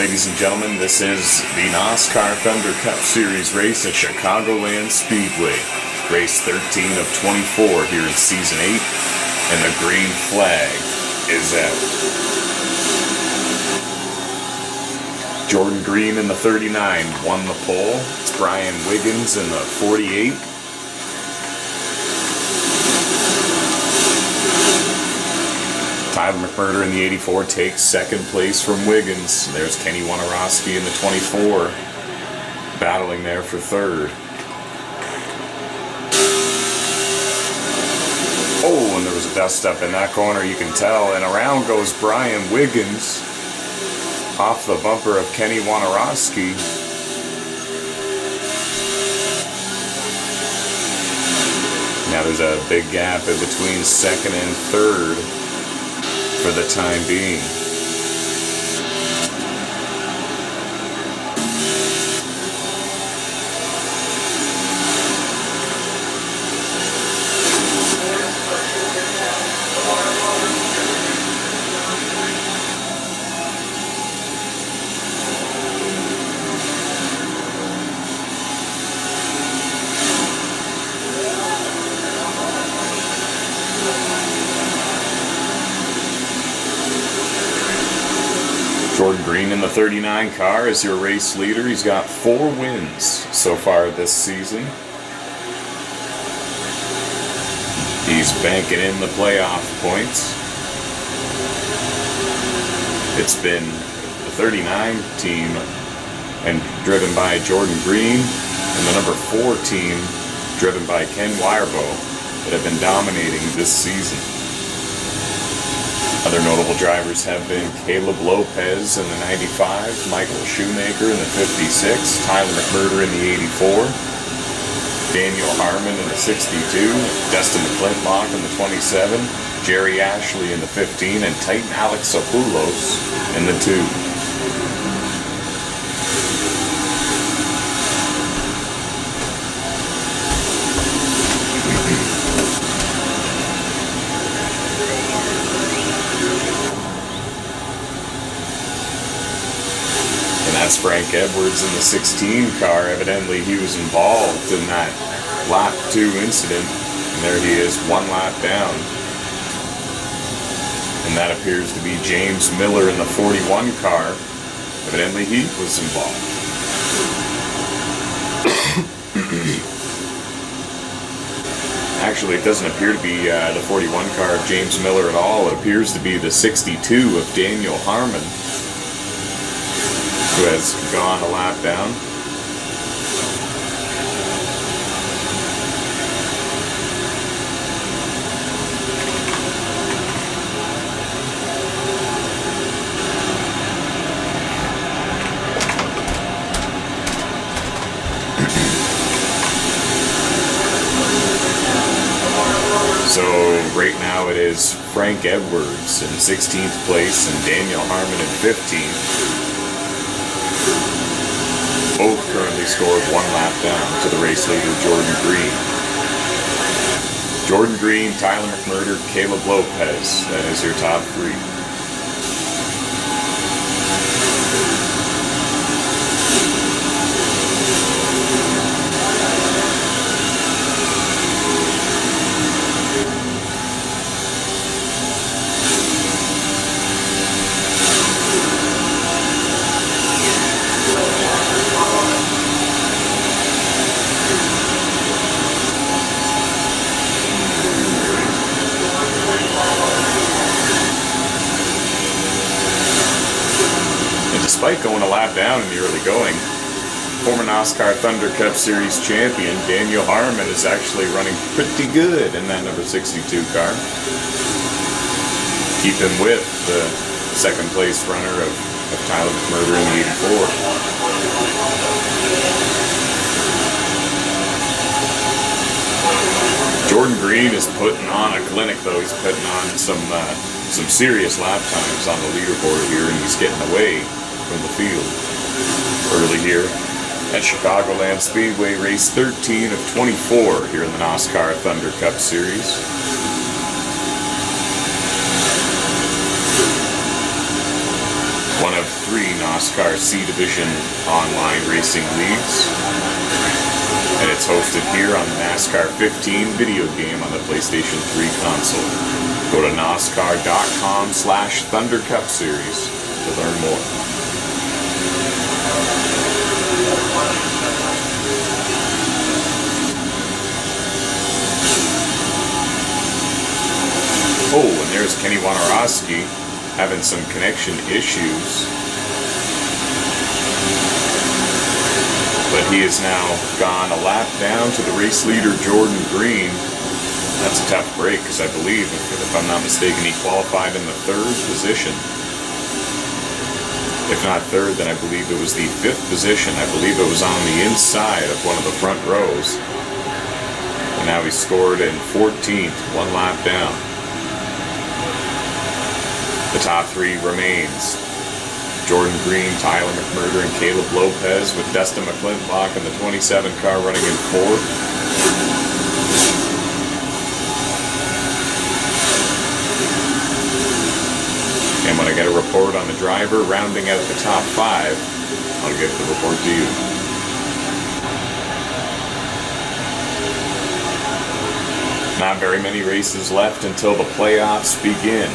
ladies and gentlemen. This is the NOSSCAR Thunder Cup Series race at Chicagoland Speedway. Race 13 of 24 here in Season 8, and the green flag is out. Jordan Green in the 39 won the pole. It's Brian Wiggins in the 48. Tyler McMurder in the 84 takes second place from Wiggins. There's Kenny Wojnarowski in the 24, battling there for third. Oh, and there was a dust up in that corner, you can tell. And around goes Brian Wiggins off the bumper of Kenny Wojnarowski. Now there's a big gap in between second and third for the time being. Jordan Green in the 39 car is your race leader. He's got 4 wins so far this season. He's banking in the playoff points. It's been the 39 team and driven by Jordan Green and the number 4 team driven by Ken Weyerbo that have been dominating this season. Other notable drivers have been Caleb Lopez in the 95, Michael Shoemaker in the 56, Tyler McMurder in the 84, Daniel Harmon in the 62, Dustin McClintock in the 27, Jerry Ashley in the 15, and Titan Alex Apoulos in the 2. That's Frank Edwards in the 16 car. Evidently he was involved in that lap 2 incident. And there he is, 1 lap down. And that appears to be James Miller in the 41 car. Evidently he was involved. Actually, it doesn't appear to be the 41 car of James Miller at all. It appears to be the 62 of Daniel Harmon, who has gone a lap down. So right now it is Frank Edwards in 16th place and Daniel Harmon in 15th. Both currently scored 1 lap down to the race leader, Jordan Green. Jordan Green, Tyler McMurder, Caleb Lopez. That is your top 3. Despite going a lap down in the early going, former NOSSCAR Thunder Cup Series champion Daniel Harmon is actually running pretty good in that number 62 car. Keep him with the second place runner of Tyler McMurder in the 84. Jordan Green is putting on a clinic though. He's putting on some serious lap times on the leaderboard here, and he's getting away from the field early here at Chicagoland Speedway, race 13 of 24 here in the NOSSCAR Thunder Cup Series. One of 3 NOSSCAR C Division online racing leagues. And it's hosted here on the NASCAR 15 video game on the PlayStation 3 console. Go to NOSSCAR.com/Thunder Cup Series to learn more. Oh, and there's Kenny Wojnarowski having some connection issues. But he has now gone a lap down to the race leader, Jordan Green. That's a tough break because I believe, if I'm not mistaken, he qualified in the 3rd position. If not 3rd, then I believe it was the 5th position. I believe it was on the inside of one of the front rows. And now he scored in 14th, 1 lap down. The top 3 remains Jordan Green, Tyler McMurder, and Caleb Lopez, with Dustin McClintock in the 27 car running in 4th. And when I get a report on the driver rounding out the top 5, I'll give the report to you. Not very many races left until the playoffs begin.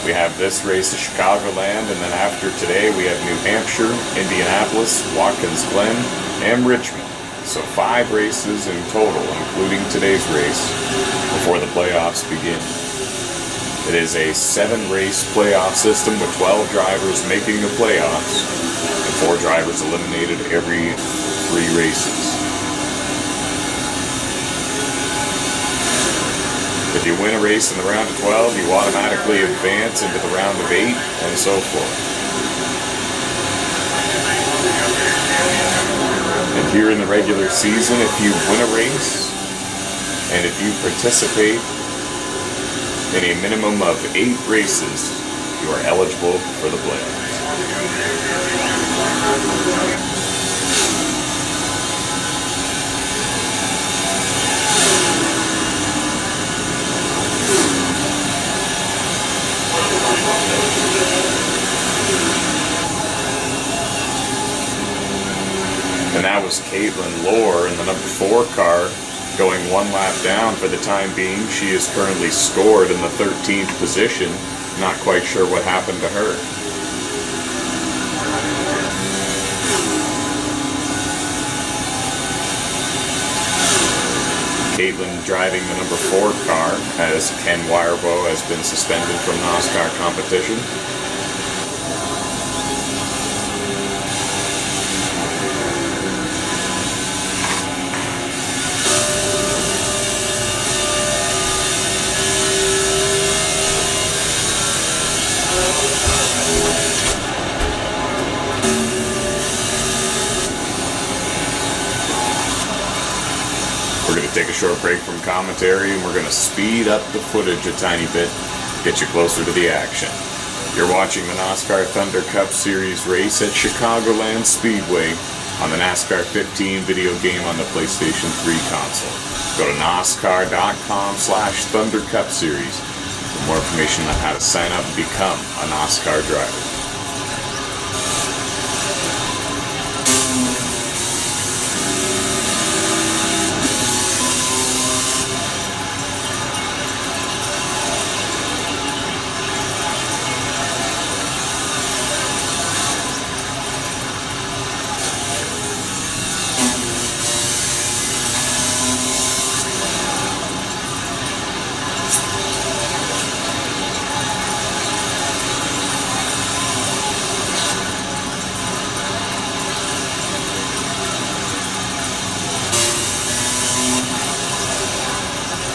We have this race at Chicagoland, and then after today we have New Hampshire, Indianapolis, Watkins Glen, and Richmond. So 5 races in total, including today's race, before the playoffs begin. It is a 7-race playoff system with 12 drivers making the playoffs, and 4 drivers eliminated every 3 races. If you win a race in the round of 12, you automatically advance into the round of 8, and so forth. And here in the regular season, if you win a race, and if you participate in a minimum of 8 races, you are eligible for the playoffs. And that was Caitlin Lohr in the number 4 car, going 1 lap down for the time being. She is currently scored in the 13th position. Not quite sure what happened to her. Caitlin driving the number 4 car, as Ken Wirebo has been suspended from NOSSCAR competition. We're going to take a short break from commentary, and we're going to speed up the footage a tiny bit, get you closer to the action. You're watching the NOSSCAR Thunder Cup Series race at Chicagoland Speedway on the NASCAR 15 video game on the PlayStation 3 console. Go to NOSSCAR.com/Thunder Cup Series for more information on how to sign up and become a NOSSCAR driver.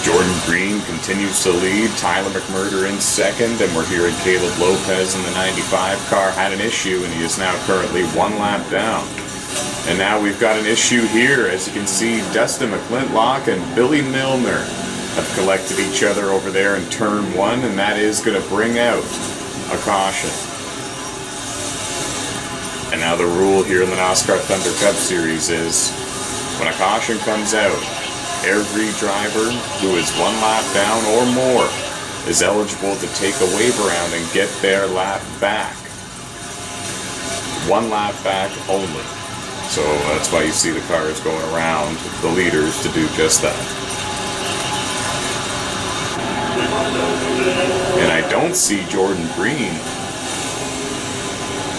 Jordan Green continues to lead, Tyler McMurder in 2nd, and we're here at Caleb Lopez in the 95 car. Had an issue, and he is now currently 1 lap down. And now we've got an issue here. As you can see, Dustin McClintock and Billy Milner have collected each other over there in turn 1, and that is going to bring out a caution. And now the rule here in the NOSSCAR Thunder Cup Series is when a caution comes out, every driver who is 1 lap down or more is eligible to take a wave around and get their lap back. 1 lap back only. So that's why you see the cars going around the leaders to do just that. And I don't see Jordan Green.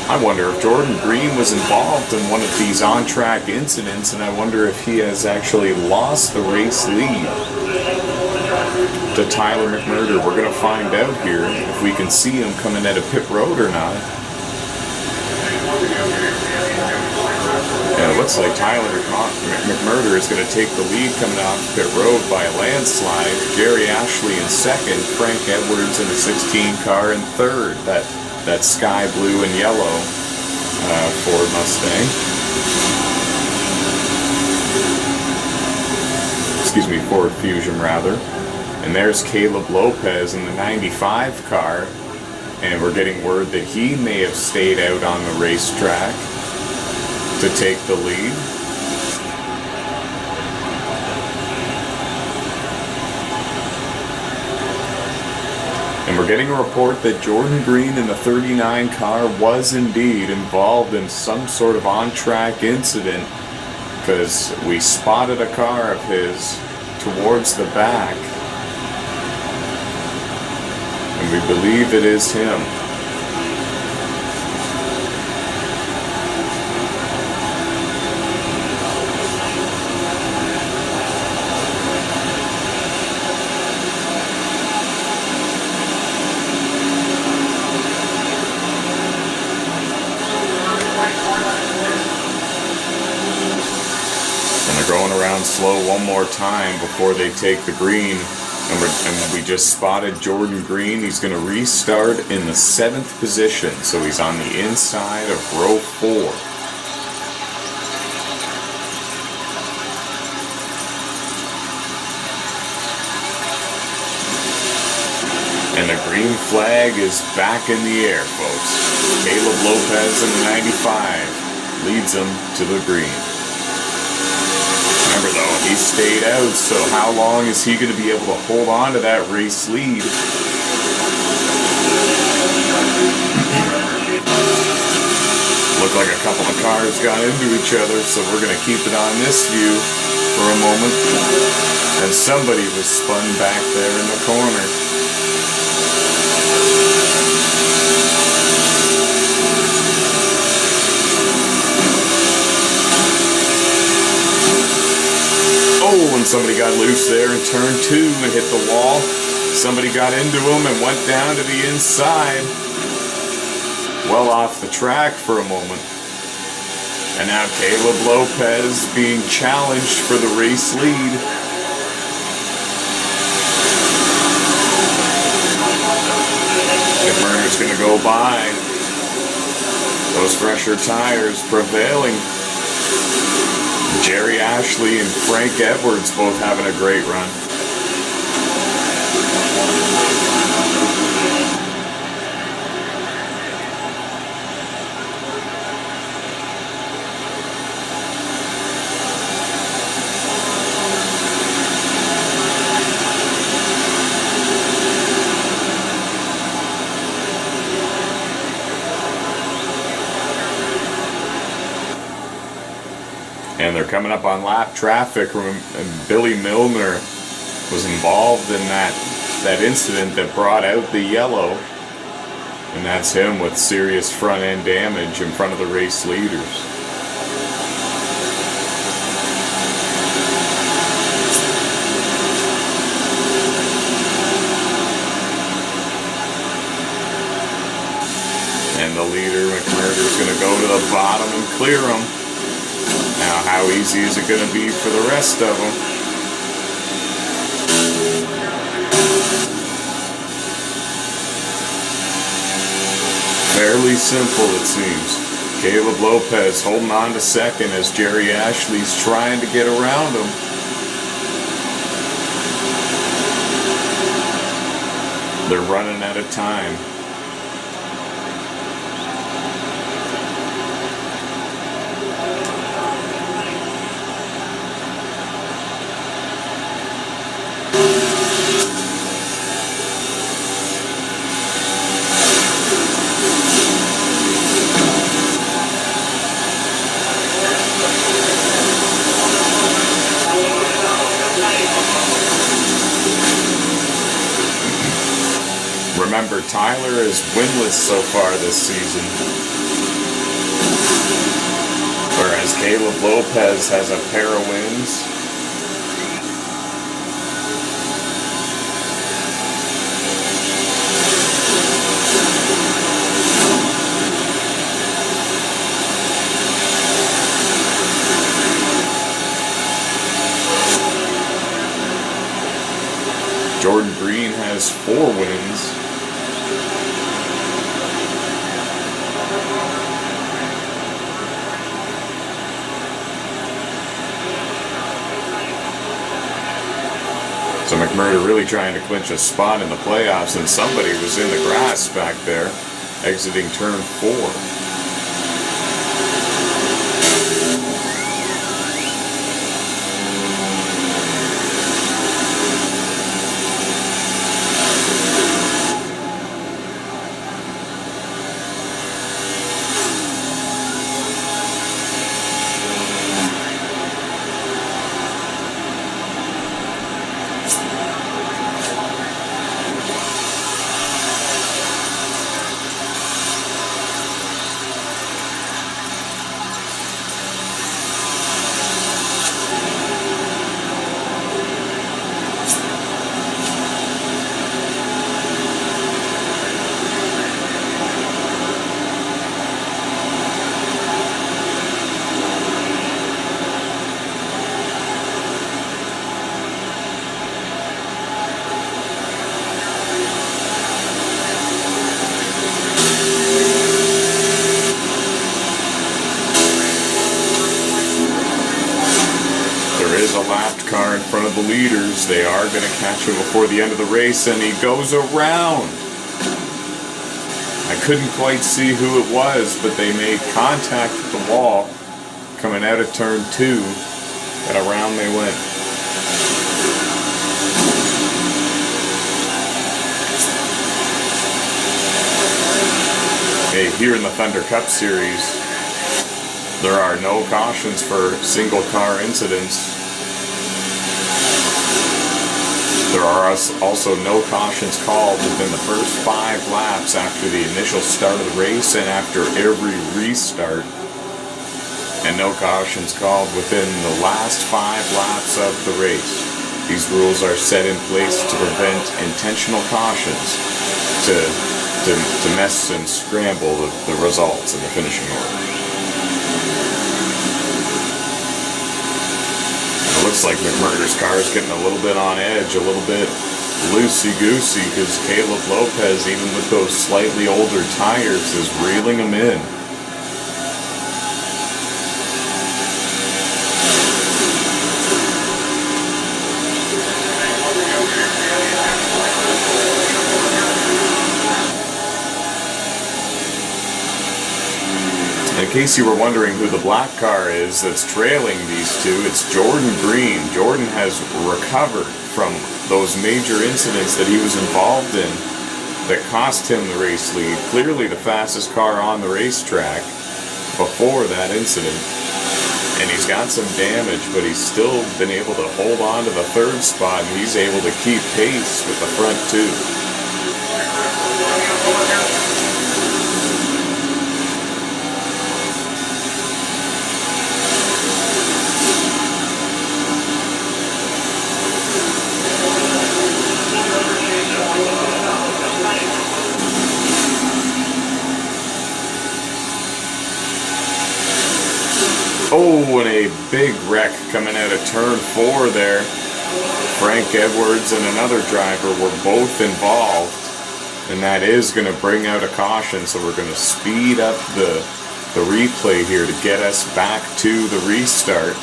I wonder if Jordan Green was involved in one of these on-track incidents, and I wonder if he has actually lost the race lead to Tyler McMurder. We're going to find out here if we can see him coming out of pit road or not. And it looks like Tyler McMurder is going to take the lead coming off pit road by a landslide. Jerry Ashley in second, Frank Edwards in the 16 car in third. That sky blue and yellow Ford Mustang. Excuse me, Ford Fusion rather. And there's Caleb Lopez in the 95 car. And we're getting word that he may have stayed out on the racetrack to take the lead. And we're getting a report that Jordan Green in the 39 car was indeed involved in some sort of on-track incident, because we spotted a car of his towards the back. And we believe it is him. Going around slow one more time before they take the green, and we just spotted Jordan Green. He's going to restart in the 7th position, so he's on the inside of row 4. And the green flag is back in the air, folks. Caleb Lopez in the 95 leads them to the green. Remember though, he stayed out, so how long is he going to be able to hold on to that race lead? Looked like a couple of cars got into each other, so we're going to keep it on this view for a moment. And somebody was spun back there in the corner. Oh, and somebody got loose there in turn 2 and hit the wall. Somebody got into him and went down to the inside. Well off the track for a moment. And now Caleb Lopez being challenged for the race lead. McMurder's going to go by. Those fresher tires prevailing. Jerry Ashley and Frank Edwards both having a great run. And they're coming up on lap traffic, and Billy Milner was involved in that incident that brought out the yellow. And that's him with serious front end damage in front of the race leaders. And the leader, McMurder's going to go to the bottom and clear him. Now, how easy is it going to be for the rest of them? Fairly simple, it seems. Caleb Lopez holding on to second as Jerry Ashley's trying to get around him. They're running out of time. remember, Tyler is winless so far this season, whereas Caleb Lopez has a pair of wins. Jordan Green has 4 wins. So McMurdo really trying to clinch a spot in the playoffs, and somebody was in the grass back there, exiting turn 4. Car in front of the leaders. They are going to catch him before the end of the race, and he goes around. I couldn't quite see who it was, but they made contact with the wall coming out of turn 2, and around they went. Hey, here in the Thunder Cup Series, there are no cautions for single car incidents. There are also no cautions called within the first 5 laps after the initial start of the race and after every restart. And no cautions called within the last 5 laps of the race. These rules are set in place to prevent intentional cautions to mess and scramble the results in the finishing order. It looks like McMurder's car is getting a little bit on edge, a little bit loosey-goosey, because Caleb Lopez, even with those slightly older tires, is reeling them in. In case you were wondering who the black car is that's trailing these two, it's Jordan Green. Jordan has recovered from those major incidents that he was involved in that cost him the race lead. Clearly the fastest car on the racetrack before that incident. And he's got some damage, but he's still been able to hold on to the 3rd spot, and he's able to keep pace with the front 2. Oh, and a big wreck coming out of turn 4 there. Frank Edwards and another driver were both involved, and that is going to bring out a caution, so we're going to speed up the replay here to get us back to the restart.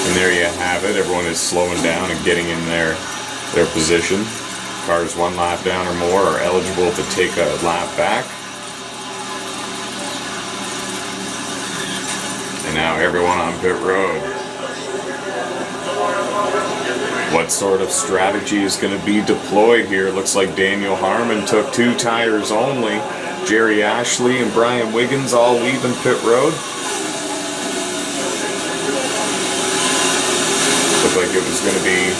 And there you have it. Everyone is slowing down and getting in their position. Cars 1 lap down or more are eligible to take a lap back. And now everyone on pit road. What sort of strategy is going to be deployed here? Looks like Daniel Harmon took 2 tires only. Jerry Ashley and Brian Wiggins all leaving pit road. Looked like it was going to be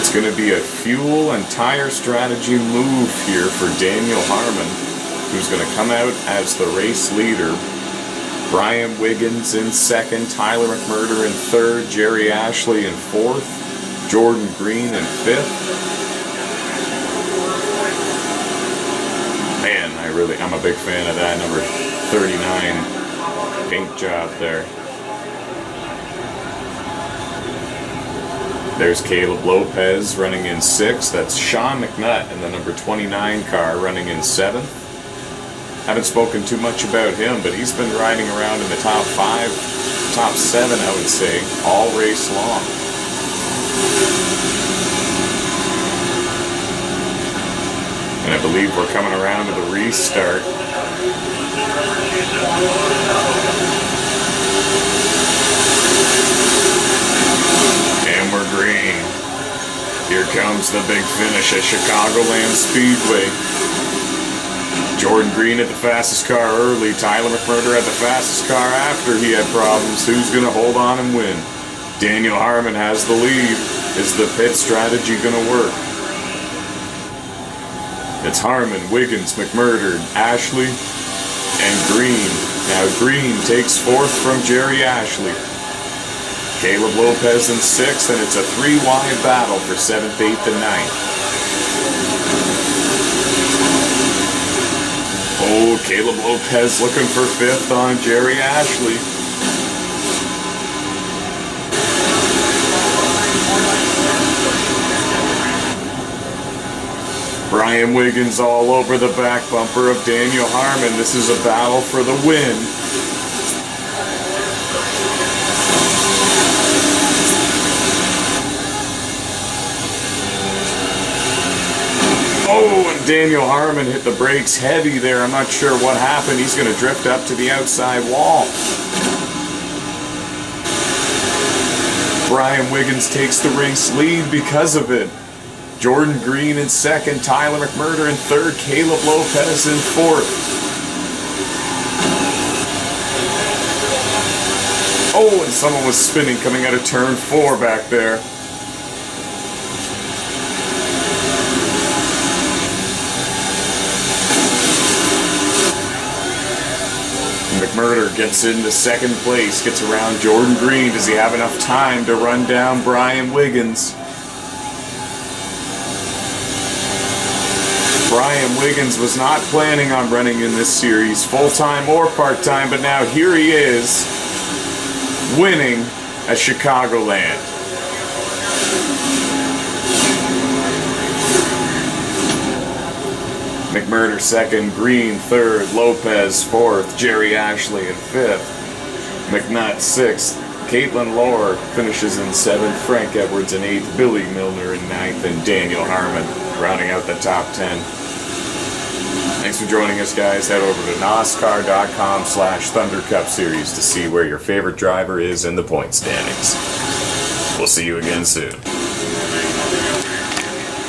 It's going to be a fuel and tire strategy move here for Daniel Harmon, who's going to come out as the race leader. Brian Wiggins in second, Tyler McMurder in third, Jerry Ashley in fourth, Jordan Green in fifth. Man, I'm a big fan of that number 39 paint job there. There's Caleb Lopez running in sixth. That's Sean McNutt in the number 29 car running in seventh. Haven't spoken too much about him, but he's been riding around in the top 5, top 7, I would say, all race long. And I believe we're coming around to the restart. And we're green. Here comes the big finish at Chicagoland Speedway. Jordan Green had the fastest car early. Tyler McMurder had the fastest car after he had problems. Who's going to hold on and win? Daniel Harmon has the lead. Is the pit strategy going to work? It's Harmon, Wiggins, McMurder, Ashley, and Green. Now Green takes fourth from Jerry Ashley. Caleb Lopez in sixth, and it's a 3-wide battle for 7th, 8th, and 9th. Oh, Caleb Lopez looking for fifth on Jerry Ashley. Brian Wiggins all over the back bumper of Daniel Harmon. This is a battle for the win. Oh, and Daniel Harmon hit the brakes heavy there. I'm not sure what happened. He's going to drift up to the outside wall. Brian Wiggins takes the race lead because of it. Jordan Green in second, Tyler McMurder in third, Caleb Lopez in fourth. Oh, and someone was spinning coming out of turn 4 back there. McMurder gets into second place, gets around Jordan Green. Does he have enough time to run down Brian Wiggins? Brian Wiggins was not planning on running in this series full-time or part-time, but now here he is, winning at Chicagoland. McMurder second, Green third, Lopez fourth, Jerry Ashley in fifth, McNutt sixth, Caitlin Lohr finishes in seventh, Frank Edwards in eighth, Billy Milner in ninth, and Daniel Harmon rounding out the top 10. Thanks for joining us, guys. Head over to NOSSCAR.com/Thunder Cup Series to see where your favorite driver is in the point standings. We'll see you again soon.